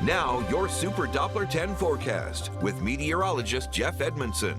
Now, your Super Doppler 10 forecast with meteorologist Jeff Edmondson.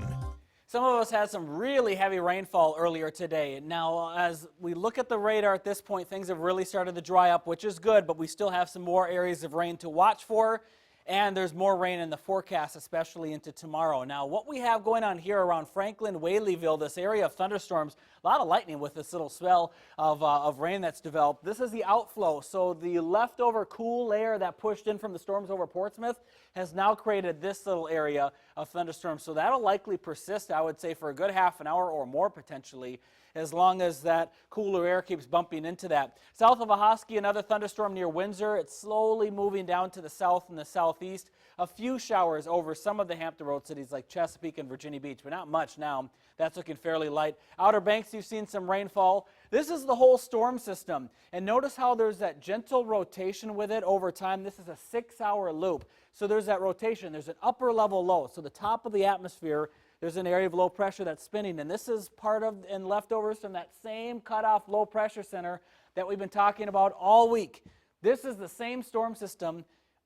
Some of us had some really heavy rainfall earlier today. Now, as we look at the radar at this point, things have really started to dry up, which is good, but we still have some more areas of rain to watch for, and there's more rain in the forecast, especially into tomorrow. Now, what we have going on here around Franklin, Whaleyville, this area of thunderstorms, a lot of lightning with this little spell of rain that's developed. This is the outflow, so the leftover cool layer that pushed in from the storms over Portsmouth has now created this little area of thunderstorms. So that'll likely persist, I would say, for a good half an hour or more potentially, as long as that cooler air keeps bumping into that. South of Ahoskie, another thunderstorm near Windsor. It's slowly moving down to the south and the southeast. A few showers over some of the Hampton Road cities like Chesapeake and Virginia Beach, but not much now. That's looking fairly light. Outer Banks, you've seen some rainfall. This is the whole storm system. And notice how there's that gentle rotation with it over time. This is a 6-hour loop. So there's that rotation. There's an upper level low. So the top of the atmosphere, there's an area of low pressure that's spinning, and this is part of and leftovers from that same cutoff low pressure center that we've been talking about all week. This is the same storm system.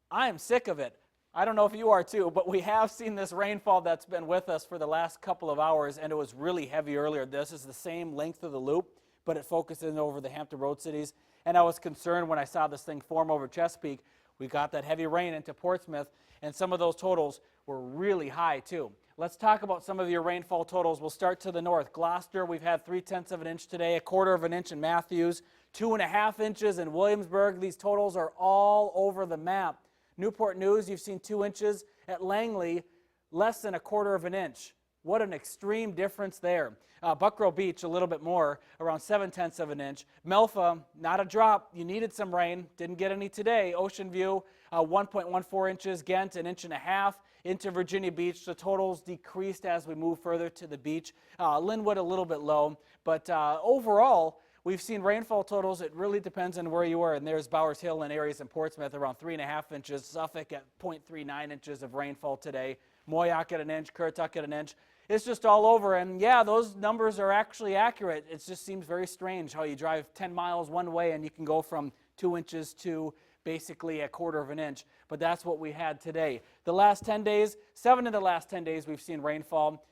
I am sick of it. I don't know if you are too, but we have seen this rainfall that's been with us for the last couple of hours, and it was really heavy earlier. This is the same length of the loop, but it focuses over the Hampton Road cities, and I was concerned when I saw this thing form over Chesapeake. We got that heavy rain into Portsmouth, and some of those totals were really high too. Let's talk about some of your rainfall totals. We'll start to the north. Gloucester, we've had 3/10 of an inch today, 1/4 of an inch in Matthews, 2.5 inches in Williamsburg. These totals are all over the map. Newport News, you've seen 2 inches. At Langley, less than 1/4 of an inch. What an extreme difference there. Buckrow Beach, a little bit more, around 7/10 of an inch. Melfa, not a drop. You needed some rain. Didn't get any today. Ocean View, 1.14 inches. Ghent, 1.5 inches. Into Virginia Beach, the totals decreased as we move further to the beach. Linwood, a little bit low. But overall, we've seen rainfall totals. It really depends on where you are. And there's Bowers Hill and areas in Portsmouth around 3.5 inches. Suffolk at 0.39 inches of rainfall today. Moyock at 1 inch. Currituck at 1 inch. It's just all over, and yeah, those numbers are actually accurate. It just seems very strange how you drive 10 miles one way and you can go from 2 inches to basically 1/4 of an inch, but that's what we had today. The last 10 days, 7 of the last 10 days we've seen rainfall.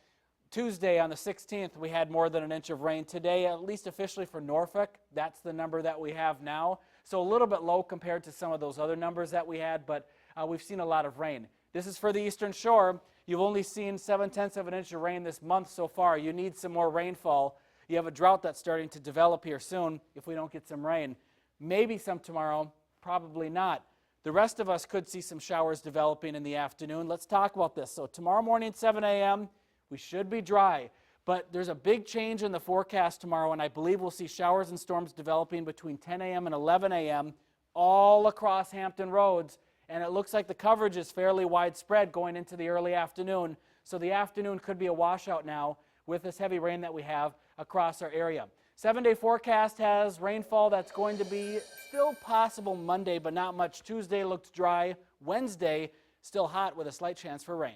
Tuesday on the 16th, we had more than 1 inch of rain. Today, at least officially for Norfolk, that's the number that we have now. So a little bit low compared to some of those other numbers that we had, but we've seen a lot of rain. This is for the Eastern Shore. You've only seen 7/10 of an inch of rain this month so far. You need some more rainfall. You have a drought that's starting to develop here soon if we don't get some rain. Maybe some tomorrow, probably not. The rest of us could see some showers developing in the afternoon. Let's talk about this. So tomorrow morning at 7 a.m., we should be dry, but there's a big change in the forecast tomorrow, and I believe we'll see showers and storms developing between 10 a.m. and 11 a.m. all across Hampton Roads. And it looks like the coverage is fairly widespread going into the early afternoon. So the afternoon could be a washout now with this heavy rain that we have across our area. 7-day forecast has rainfall that's going to be still possible Monday, but not much. Tuesday looks dry. Wednesday, still hot with a slight chance for rain.